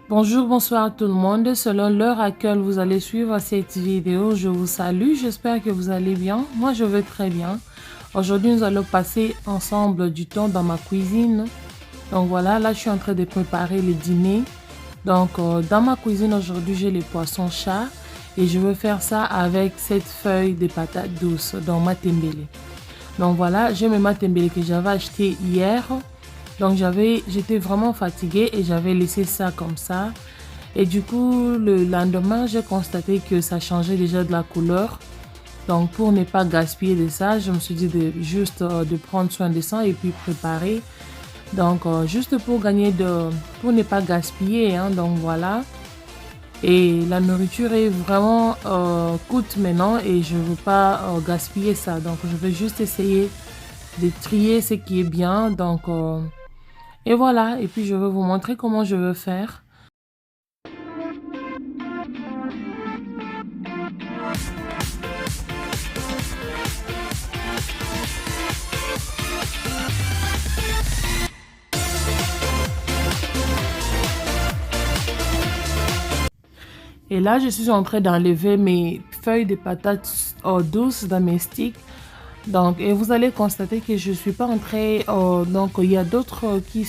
Bonjour, bonsoir tout le monde. Selon l'heure à laquelle vous allez suivre cette vidéo, je vous salue. J'espère que vous allez bien. Moi, je vais très bien. Aujourd'hui, nous allons passer ensemble du temps dans ma cuisine. Donc voilà, là, je suis en train de préparer le dîner. Donc, dans ma cuisine, aujourd'hui, j'ai les poissons chats. Et je veux faire ça avec cette feuille de patates douces dans matembele. Donc voilà, j'ai mes matembele que j'avais acheté hier. Donc j'étais vraiment fatiguée et j'avais laissé ça comme ça. Et du coup, le lendemain, j'ai constaté que ça changeait déjà de la couleur. Donc pour ne pas gaspiller de ça, je me suis dit de prendre soin de ça et puis préparer. Donc juste pour pour ne pas gaspiller, hein, donc voilà. Et la nourriture est vraiment coûte maintenant et je ne veux pas gaspiller ça. Donc je vais juste essayer de trier ce qui est bien. Donc et voilà, et puis je vais vous montrer comment je veux faire. Et là, je suis en train d'enlever mes feuilles de patates douces dans mes sticks. Donc, et vous allez constater que je suis pas entrée. Donc, il y a d'autres qui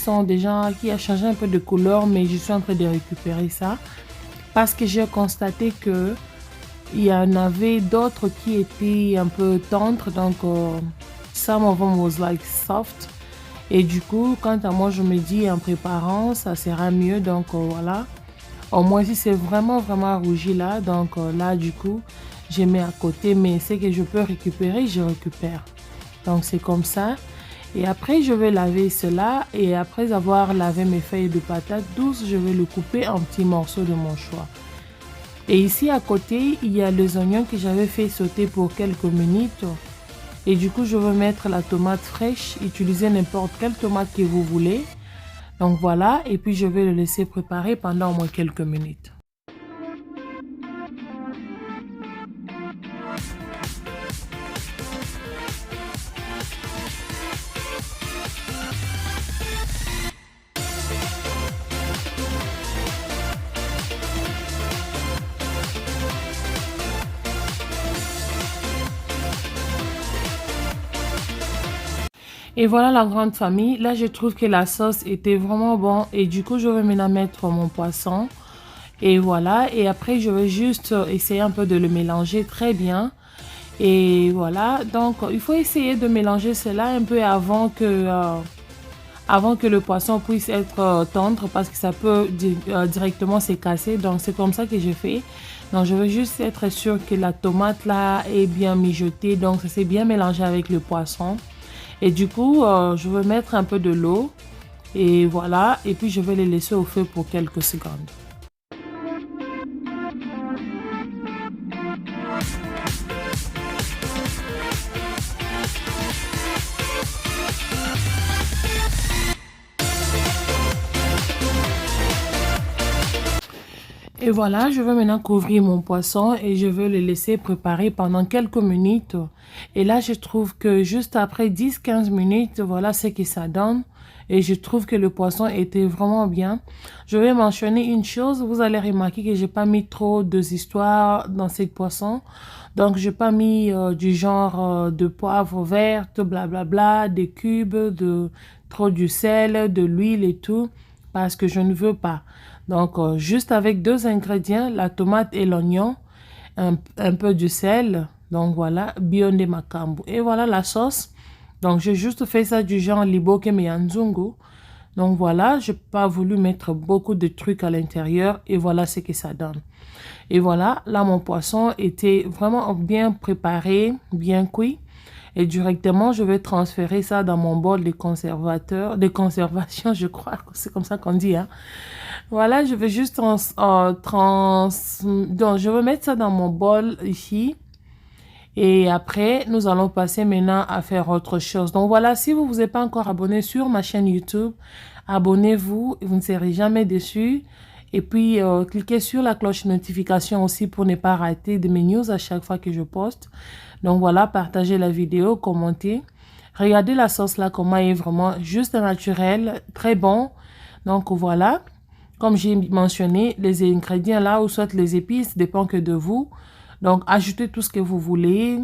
a changé un peu de couleur, mais je suis en train de récupérer ça parce que j'ai constaté que il y en avait d'autres qui étaient un peu tendres. Donc, some of them was like soft. Et du coup, quant à moi, je me dis en préparant, ça sera mieux. Donc, voilà. Au moins, si c'est vraiment rougi là, donc là, du coup, je mets à côté, mais ce que je peux récupérer, je récupère. Donc, c'est comme ça. Et après, je vais laver cela. Et après avoir lavé mes feuilles de patates douces, je vais le couper en petits morceaux de mon choix. Et ici, à côté, il y a les oignons que j'avais fait sauter pour quelques minutes. Et du coup, je vais mettre la tomate fraîche. Utilisez n'importe quelle tomate que vous voulez. Donc voilà, et puis je vais le laisser préparer pendant au moins quelques minutes. Et voilà la grande famille. Là, je trouve que la sauce était vraiment bonne. Et du coup, je vais maintenant mettre mon poisson. Et voilà. Et après, je vais juste essayer un peu de le mélanger très bien. Et voilà. Donc, il faut essayer de mélanger cela un peu avant que le poisson puisse être tendre. Parce que ça peut directement se casser. Donc, c'est comme ça que je fais. Donc, je veux juste être sûr que la tomate là est bien mijotée. Donc, ça s'est bien mélangé avec le poisson. Et du coup, je vais mettre un peu de l'eau et voilà. Et puis, je vais les laisser au feu pour quelques secondes. Et voilà, je vais maintenant couvrir mon poisson et je vais le laisser préparer pendant quelques minutes. Et là, je trouve que juste après 10-15 minutes, voilà ce que ça donne. Et je trouve que le poisson était vraiment bien. Je vais mentionner une chose. Vous allez remarquer que j'ai pas mis trop d'histoires dans ce poisson. Donc, j'ai pas mis du genre de poivre verte, blablabla, des cubes, trop du sel, de l'huile et tout. Parce que je ne veux pas. Donc, juste avec deux ingrédients, la tomate et l'oignon, un peu de sel. Donc, voilà, bionde makambu. Et voilà la sauce. Donc, j'ai juste fait ça du genre liboke meyanzungu. Donc, voilà, je n'ai pas voulu mettre beaucoup de trucs à l'intérieur. Et voilà ce que ça donne. Et voilà, là, mon poisson était vraiment bien préparé, bien cuit. Et directement, je vais transférer ça dans mon bol de conservation, je crois que c'est comme ça qu'on dit, hein. Voilà, je vais juste donc, je vais mettre ça dans mon bol ici. Et après, nous allons passer maintenant à faire autre chose. Donc voilà, si vous ne vous êtes pas encore abonné sur ma chaîne YouTube, abonnez-vous, vous ne serez jamais déçus. Et puis, cliquez sur la cloche notification aussi pour ne pas rater de mes news à chaque fois que je poste. Donc voilà, partagez la vidéo, commentez. Regardez la sauce là, comment elle est vraiment juste naturelle, très bon. Donc voilà, comme j'ai mentionné, les ingrédients là, ou soit les épices, dépend que de vous. Donc ajoutez tout ce que vous voulez,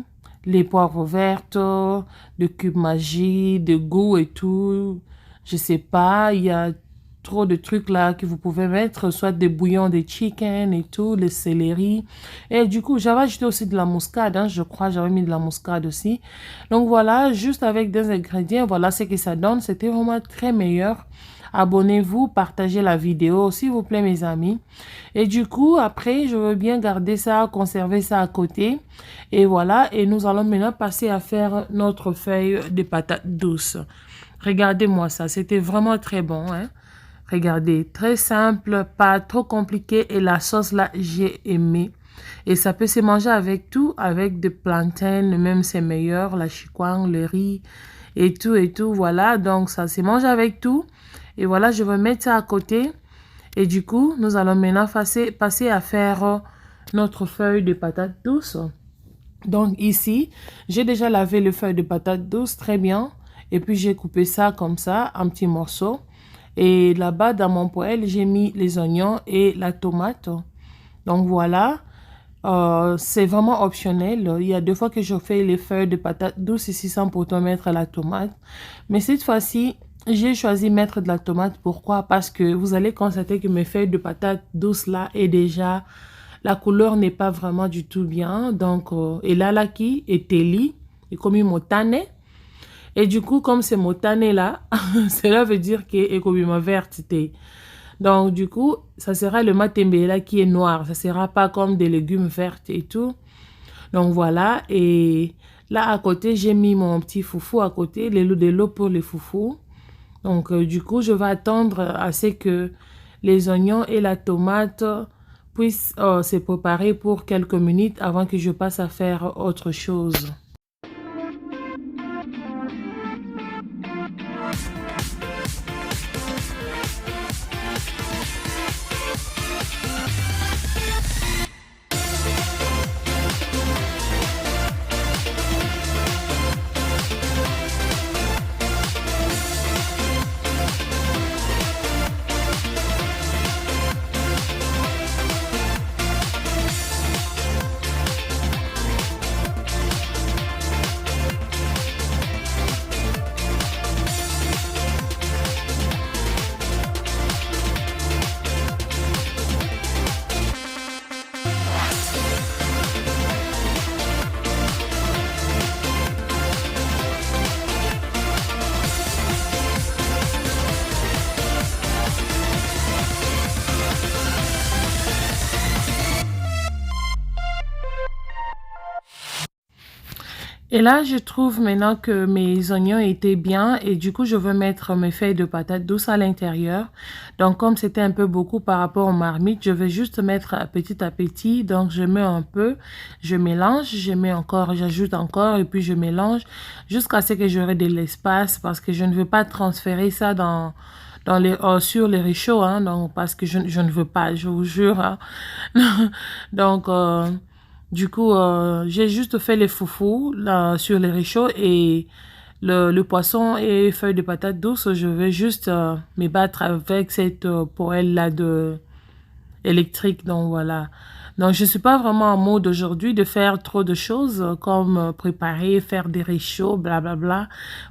les poivres vertes, de cubes magie, de goût et tout. Je sais pas, il y a trop de trucs là que vous pouvez mettre, soit des bouillons de chicken et tout, le céleri. Et du coup, j'avais ajouté aussi de la muscade, hein, je crois, j'avais mis de la muscade aussi. Donc voilà, juste avec des ingrédients, voilà ce que ça donne. C'était vraiment très meilleur. Abonnez-vous, partagez la vidéo, s'il vous plaît, mes amis. Et du coup, après, je veux bien garder ça, conserver ça à côté. Et voilà, et nous allons maintenant passer à faire notre feuille de patates douces. Regardez-moi ça, c'était vraiment très bon, hein. Regardez, très simple, pas trop compliqué et la sauce là, j'ai aimé. Et ça peut se manger avec tout, avec des plantains, même c'est meilleur, la chikwang, le riz et tout, voilà. Donc ça se mange avec tout. Et voilà, je vais mettre ça à côté. Et du coup, nous allons maintenant passer à faire notre feuille de patates douces. Donc ici, j'ai déjà lavé le feuille de patates douces très bien. Et puis j'ai coupé ça comme ça, en petits morceaux. Et là-bas, dans mon poêle, j'ai mis les oignons et la tomate. Donc voilà, c'est vraiment optionnel. Il y a 2 fois que je fais les feuilles de patates douces ici sans pourtant mettre la tomate. Mais cette fois-ci, j'ai choisi mettre de la tomate. Pourquoi? Parce que vous allez constater que mes feuilles de patates douces là est déjà... La couleur n'est pas vraiment du tout bien. Donc, et là qui est teli, et comme une motane. Et du coup, comme c'est motane là, cela veut dire que est comme une verte. Donc, du coup, ça sera le matembele qui est noir. Ça sera pas comme des légumes verts et tout. Donc, voilà. Et là, à côté, j'ai mis mon petit foufou à côté, de l'eau pour les foufous. Donc, du coup, je vais attendre à ce que les oignons et la tomate puissent se préparer pour quelques minutes avant que je passe à faire autre chose. Et là, je trouve maintenant que mes oignons étaient bien et du coup, je veux mettre mes feuilles de patates douces à l'intérieur. Donc, comme c'était un peu beaucoup par rapport aux marmites, je vais juste mettre petit à petit. Donc, je mets un peu, je mélange, je mets encore, j'ajoute encore et puis je mélange jusqu'à ce que j'aurai de l'espace parce que je ne veux pas transférer ça sur les réchauds, hein, donc, parce que je ne veux pas, je vous jure. Hein. Donc, du coup, j'ai juste fait les foufous là, sur les réchauds et le poisson et feuilles de patates douces, je vais juste me battre avec cette poêle là électrique. Donc voilà. Donc je suis pas vraiment en mode aujourd'hui de faire trop de choses comme préparer, faire des réchauds, blablabla,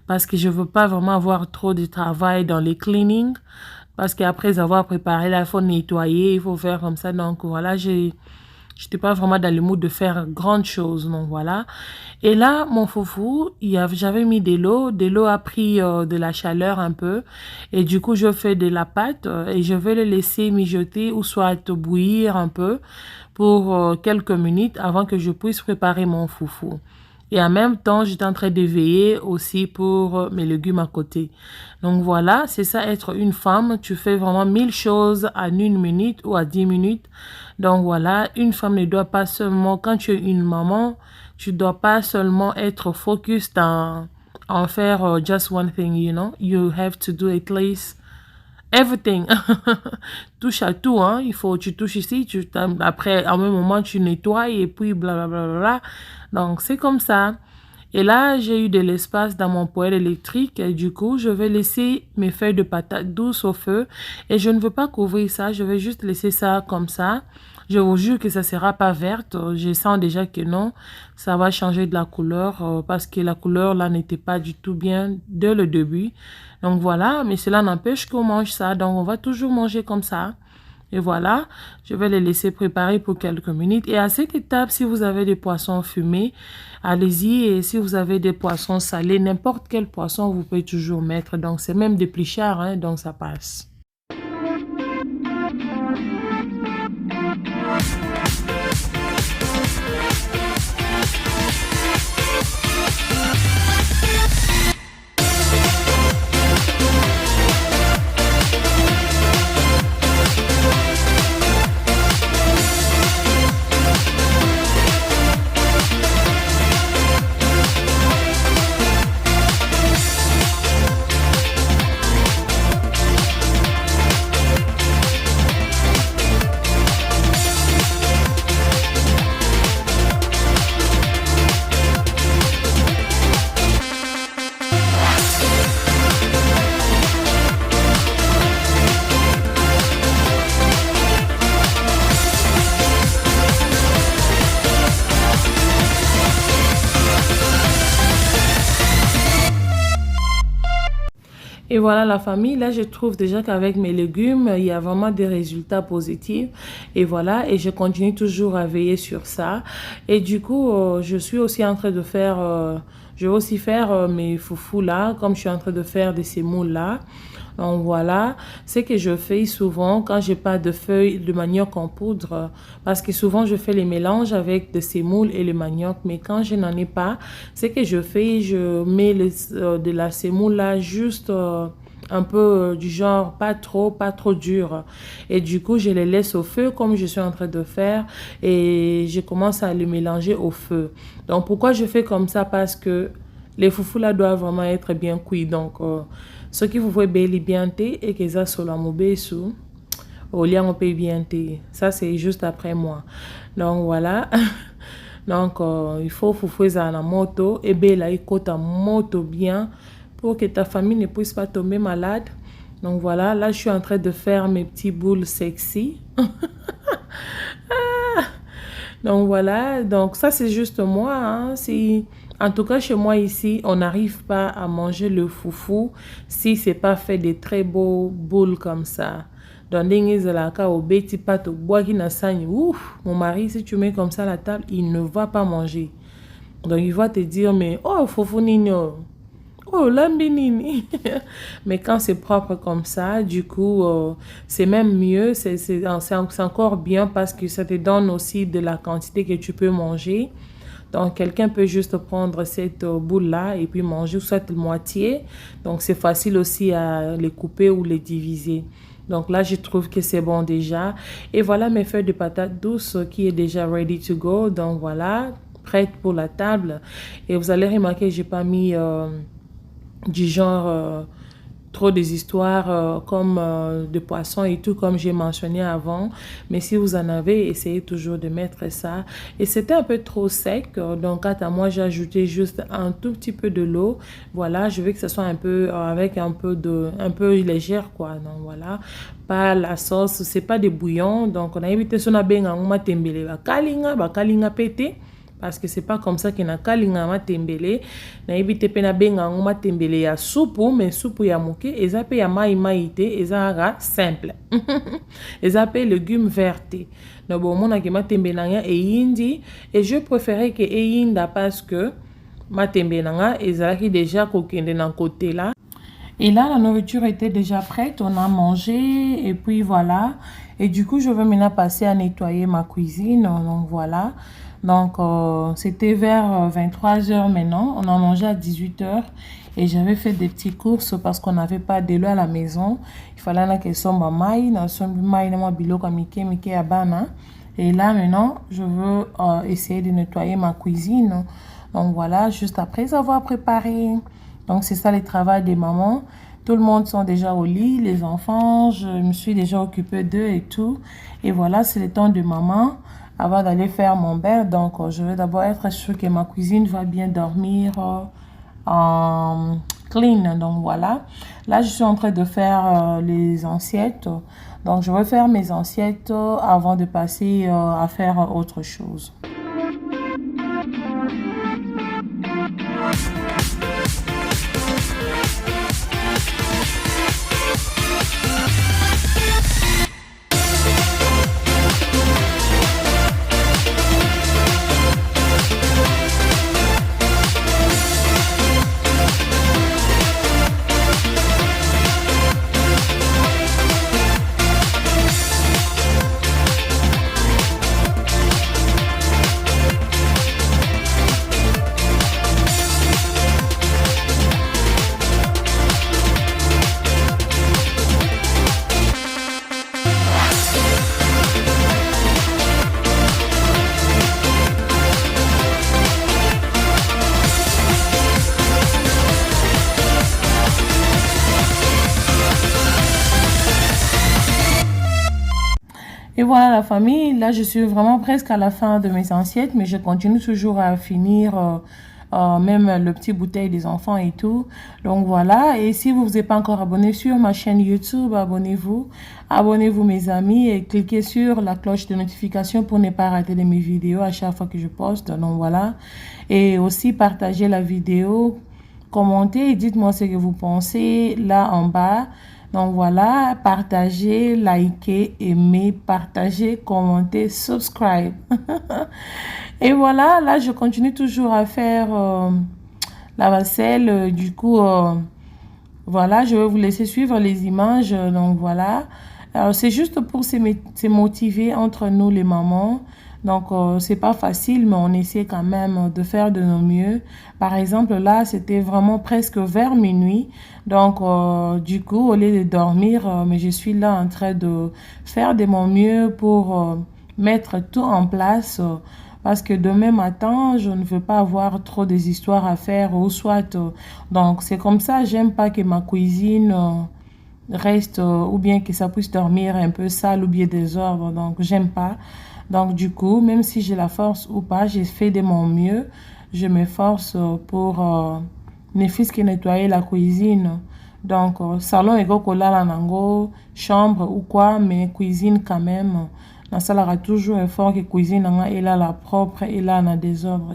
parce que je veux pas vraiment avoir trop de travail dans les cleaning. Parce qu'après avoir préparé là, il faut nettoyer, il faut faire comme ça. Donc voilà, j'étais pas vraiment dans le mood de faire grandes choses, donc voilà. Et là, mon foufou, j'avais mis de l'eau. De l'eau a pris de la chaleur un peu. Et du coup, je fais de la pâte et je vais le laisser mijoter ou soit bouillir un peu pour quelques minutes avant que je puisse préparer mon foufou. Et en même temps, j'étais en train de veiller aussi pour mes légumes à côté. Donc voilà, c'est ça être une femme. Tu fais vraiment 1000 choses en 1 minute ou à 10 minutes. Donc voilà, une femme ne doit pas seulement, quand tu es une maman, tu ne dois pas seulement être focus en faire just one thing, you know. You have to do at least everything. Touche à tout, hein. Tu touches ici, après, à un moment, tu nettoies et puis blablabla. Donc, c'est comme ça. Et là, j'ai eu de l'espace dans mon poêle électrique. Et du coup, je vais laisser mes feuilles de patates douces au feu. Et je ne veux pas couvrir ça. Je vais juste laisser ça comme ça. Je vous jure que ça ne sera pas verte. Je sens déjà que non. Ça va changer de la couleur parce que la couleur là n'était pas du tout bien dès le début. Donc voilà. Mais cela n'empêche qu'on mange ça. Donc on va toujours manger comme ça. Et voilà, je vais les laisser préparer pour quelques minutes. Et à cette étape, si vous avez des poissons fumés, allez-y. Et si vous avez des poissons salés, n'importe quel poisson, vous pouvez toujours mettre. Donc, c'est même des plichards, hein, donc ça passe. Et voilà la famille, là je trouve déjà qu'avec mes légumes, il y a vraiment des résultats positifs. Et voilà, et je continue toujours à veiller sur ça. Et du coup, je suis aussi en train de faire, je vais aussi faire mes foufous là, comme je suis en train de faire des sémoules là. Donc voilà, ce que je fais souvent quand j'ai pas de feuilles de manioc en poudre, parce que souvent je fais les mélanges avec de sémoule et le manioc, mais quand je n'en ai pas, ce que je fais, je mets de la sémoule là juste un peu du genre pas trop dur, et du coup je les laisse au feu comme je suis en train de faire et je commence à les mélanger au feu. Donc pourquoi je fais comme ça? Parce que les foufous là doivent vraiment être bien cuits. Donc ce qui vous voyez bien et que ça soit la mauvaise au lien on peut bien thé. Ça c'est juste après moi. Donc voilà. Donc il faut foufouer ça à la moto et bien là il cote à moto bien pour que ta famille ne puisse pas tomber malade. Donc voilà, là je suis en train de faire mes petits boules sexy. Donc voilà, donc ça c'est juste moi, hein. En tout cas chez moi ici, on n'arrive pas à manger le foufou si c'est pas fait de très beaux boules comme ça. Donc ouf, mon mari, si tu mets comme ça à la table, il ne va pas manger. Donc il va te dire, mais oh foufou nino. Oh, lambinini. Mais quand c'est propre comme ça, du coup, c'est même mieux. C'est encore bien parce que ça te donne aussi de la quantité que tu peux manger. Donc, quelqu'un peut juste prendre cette boule-là et puis manger soit la moitié. Donc, c'est facile aussi à les couper ou les diviser. Donc là, je trouve que c'est bon déjà. Et voilà mes feuilles de patates douces qui est déjà ready to go. Donc voilà, prête pour la table. Et vous allez remarquer que j'ai pas mis du genre trop des histoires comme de poissons et tout comme j'ai mentionné avant, mais si vous en avez, essayez toujours de mettre ça. Et c'était un peu trop sec, donc quant à moi j'ai ajouté juste un tout petit peu de l'eau. Voilà, je veux que ce soit un peu avec un peu légère quoi. Donc voilà, pas la sauce, c'est pas des bouillons, donc on a évité son abenga nguma tembele ba kalinga pété. Parce que c'est pas comme ça qu'il y a kalinga matembele na ibite pe na benga ngo matembele ya soupu, mais soupu ya moke eza pe ya mai mai te, eza ra simple. Eza pe légumes verts. Donc bon mona ke matembele nga e yindi, et je préférais que e yinda parce que matembele nga ezalaki déjà kokende na côté là. Et là, la nourriture était déjà prête, on a mangé, et puis voilà. Et du coup, je vais maintenant passer à nettoyer ma cuisine, donc voilà. Donc, c'était vers 23h maintenant, on a mangé à 18h. Et j'avais fait des petites courses parce qu'on n'avait pas de l'eau à la maison. Il fallait que somba maï, na sombi maï na bilo comme mike abana. Et là, maintenant, je veux essayer de nettoyer ma cuisine. Donc voilà, juste après avoir préparé. Donc c'est ça le travail des mamans. Tout le monde sont déjà au lit, les enfants, je me suis déjà occupée d'eux et tout. Et voilà, c'est le temps de maman avant d'aller faire mon bain. Donc, je vais d'abord être sûre que ma cuisine va bien dormir en clean. Donc, voilà. Là, je suis en train de faire les assiettes. Donc, je vais faire mes assiettes avant de passer à faire autre chose. Et voilà la famille, là je suis vraiment presque à la fin de mes assiettes, mais je continue toujours à finir même le petit bouteille des enfants et tout. Donc voilà, et si vous vous êtes pas encore abonné sur ma chaîne YouTube, abonnez-vous. Abonnez-vous mes amis et cliquez sur la cloche de notification pour ne pas rater de mes vidéos à chaque fois que je poste. Donc voilà, et aussi partagez la vidéo, commentez et dites-moi ce que vous pensez là en bas. Donc voilà, partagez, likez, aimez, partagez, commentez, subscribe. Et voilà, là je continue toujours à faire la vaisselle. Du coup, voilà, je vais vous laisser suivre les images. Donc voilà, c'est juste pour se motiver entre nous les mamans. Donc, c'est pas facile, mais on essaie quand même de faire de nos mieux. Par exemple, là, c'était vraiment presque vers minuit. Donc, du coup, au lieu de dormir, mais je suis là en train de faire de mon mieux pour mettre tout en place. Parce que demain matin, je ne veux pas avoir trop des histoires à faire ou soit. Donc, c'est comme ça, j'aime pas que ma cuisine reste ou bien que ça puisse dormir un peu sale ou bien désordre. Donc, j'aime pas. Donc, du coup, même si j'ai la force ou pas, j'ai fait de mon mieux. Je m'efforce pour ne fût-ce que nettoyer la cuisine. Donc, salon ego kolala nango, chambre ou quoi, mais cuisine quand même. Dans ça, il y toujours effort que cuisine est là la propre et là la désordre.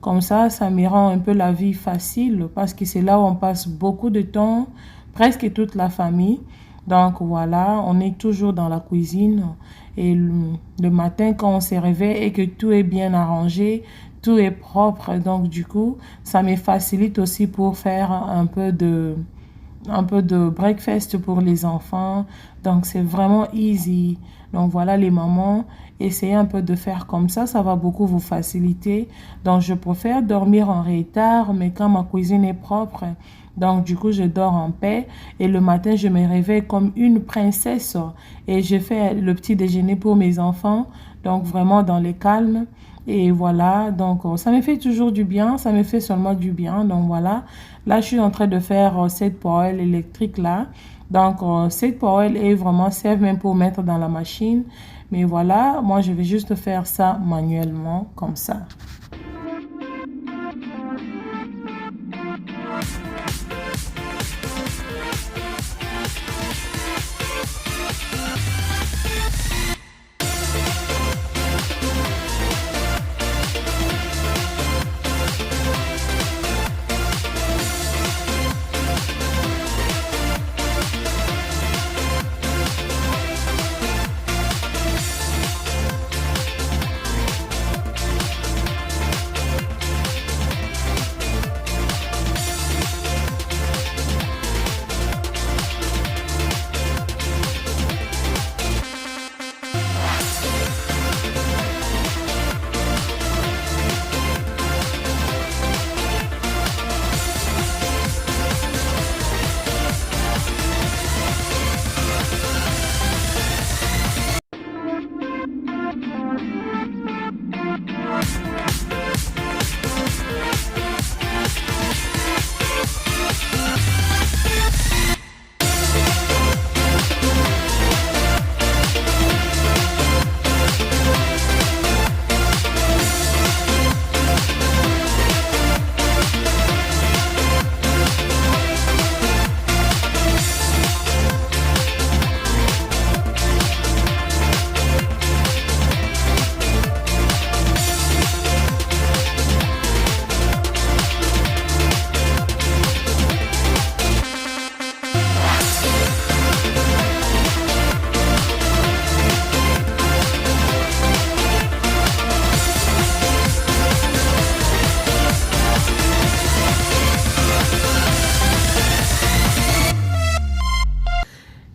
Comme ça me rend un peu la vie facile parce que c'est là où on passe beaucoup de temps, presque toute la famille. Donc voilà, on est toujours dans la cuisine et le matin quand on se réveille et que tout est bien arrangé, tout est propre. Donc du coup, ça me facilite aussi pour faire un peu de breakfast pour les enfants. Donc c'est vraiment easy. Donc voilà les mamans, essayez un peu de faire comme ça va beaucoup vous faciliter. Donc je préfère dormir en retard, mais quand ma cuisine est propre, donc du coup je dors en paix et le matin je me réveille comme une princesse et je fais le petit déjeuner pour mes enfants, donc vraiment dans le calme. Et voilà, donc ça me fait toujours du bien, ça me fait seulement du bien. Donc voilà, là je suis en train de faire cette poêle électrique là. Donc cette poêle est vraiment serve même pour mettre dans la machine. Mais voilà, moi je vais juste faire ça manuellement comme ça.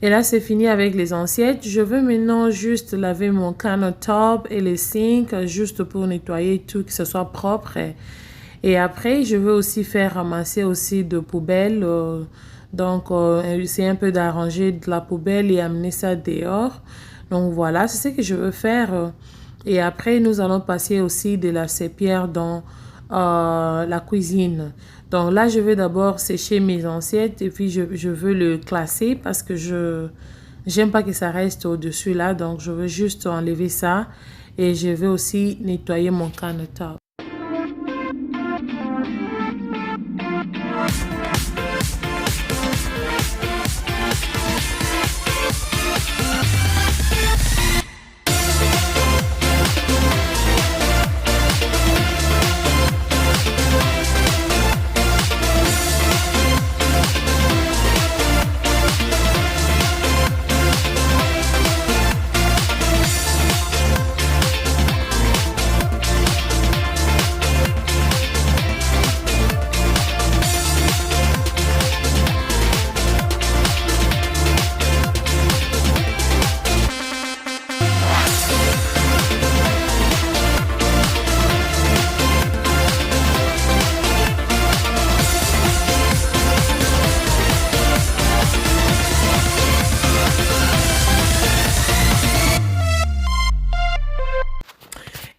Et là, c'est fini avec les assiettes. Je veux maintenant juste laver mon countertop et les sinks, juste pour nettoyer tout, que ce soit propre. Et après, je veux aussi faire ramasser aussi de poubelles. C'est un peu d'arranger de la poubelle et amener ça dehors. Donc voilà, c'est ce que je veux faire. Et après, nous allons passer aussi de la serpillière dans la cuisine. Donc là, je vais d'abord sécher mes assiettes et puis je veux le classer parce que j'aime pas que ça reste au-dessus là. Donc je veux juste enlever ça et je vais aussi nettoyer mon countertop.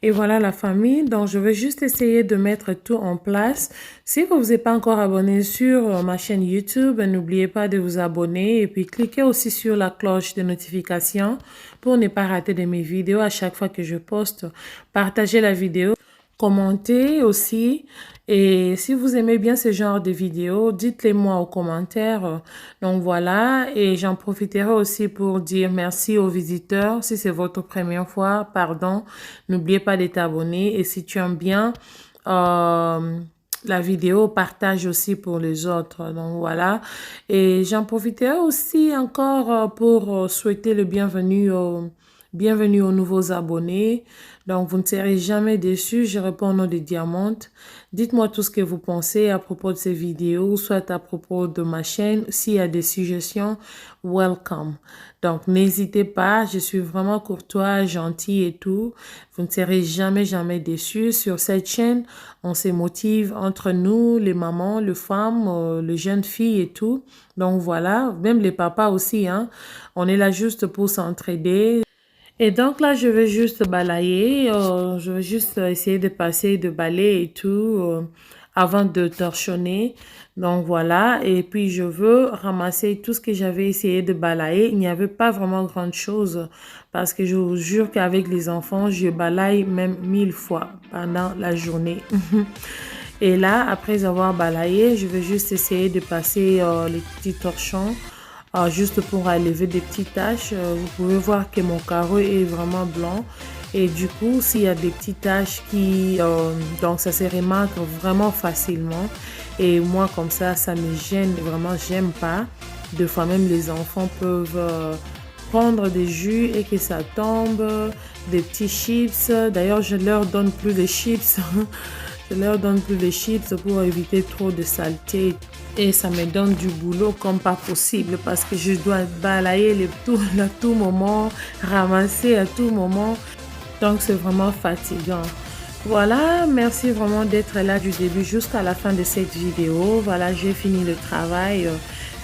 Et voilà la famille, donc je vais juste essayer de mettre tout en place. Si vous n'êtes pas encore abonné sur ma chaîne YouTube, n'oubliez pas de vous abonner et puis cliquez aussi sur la cloche de notification pour ne pas rater de mes vidéos à chaque fois que je poste. Partagez la vidéo. Commentez aussi et si vous aimez bien ce genre de vidéos, dites-les moi aux commentaires. Donc voilà, et j'en profiterai aussi pour dire merci aux visiteurs. Si c'est votre première fois, pardon, n'oubliez pas d'être abonné et si tu aimes bien la vidéo, partage aussi pour les autres. Donc voilà, et j'en profiterai aussi encore pour souhaiter le bienvenue aux nouveaux abonnés. Donc, vous ne serez jamais déçus. Je réponds au nom de Diamante. Dites-moi tout ce que vous pensez à propos de ces vidéos, soit à propos de ma chaîne. S'il y a des suggestions, welcome. Donc, n'hésitez pas. Je suis vraiment courtois, gentil et tout. Vous ne serez jamais déçus. Sur cette chaîne, on se motive entre nous, les mamans, les femmes, les jeunes filles et tout. Donc, voilà. Même les papas aussi, hein. On est là juste pour s'entraider. Et donc là, je vais juste balayer, je vais juste essayer de passer de balai et tout avant de torchonner. Donc voilà, et puis je veux ramasser tout ce que j'avais essayé de balayer. Il n'y avait pas vraiment grande chose parce que je vous jure qu'avec les enfants, je balaye même 1000 fois pendant la journée. Et là, après avoir balayé, je vais juste essayer de passer les petits torchons. Juste pour enlever des petites taches. Vous pouvez voir que mon carreau est vraiment blanc. Et du coup, s'il y a des petites taches donc ça se remarque vraiment facilement. Et moi, comme ça me gêne vraiment, j'aime pas. Des fois, même les enfants peuvent prendre des jus et que ça tombe. Des petits chips. D'ailleurs, je leur donne plus de chips. Je leur donne plus de chips pour éviter trop de saleté. Et ça me donne du boulot comme pas possible parce que je dois balayer à tout moment, ramasser à tout moment. Donc, c'est vraiment fatigant. Voilà, merci vraiment d'être là du début jusqu'à la fin de cette vidéo. Voilà, j'ai fini le travail.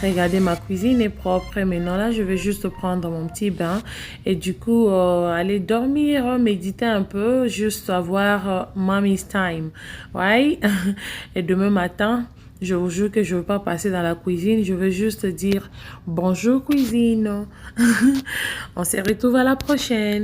Regardez, ma cuisine est propre. Et maintenant, là, je vais juste prendre mon petit bain. Et du coup, aller dormir, méditer un peu, juste avoir mommy's time. Ouais. Et demain matin, je vous jure que je ne veux pas passer dans la cuisine. Je veux juste dire bonjour cuisine. On se retrouve à la prochaine.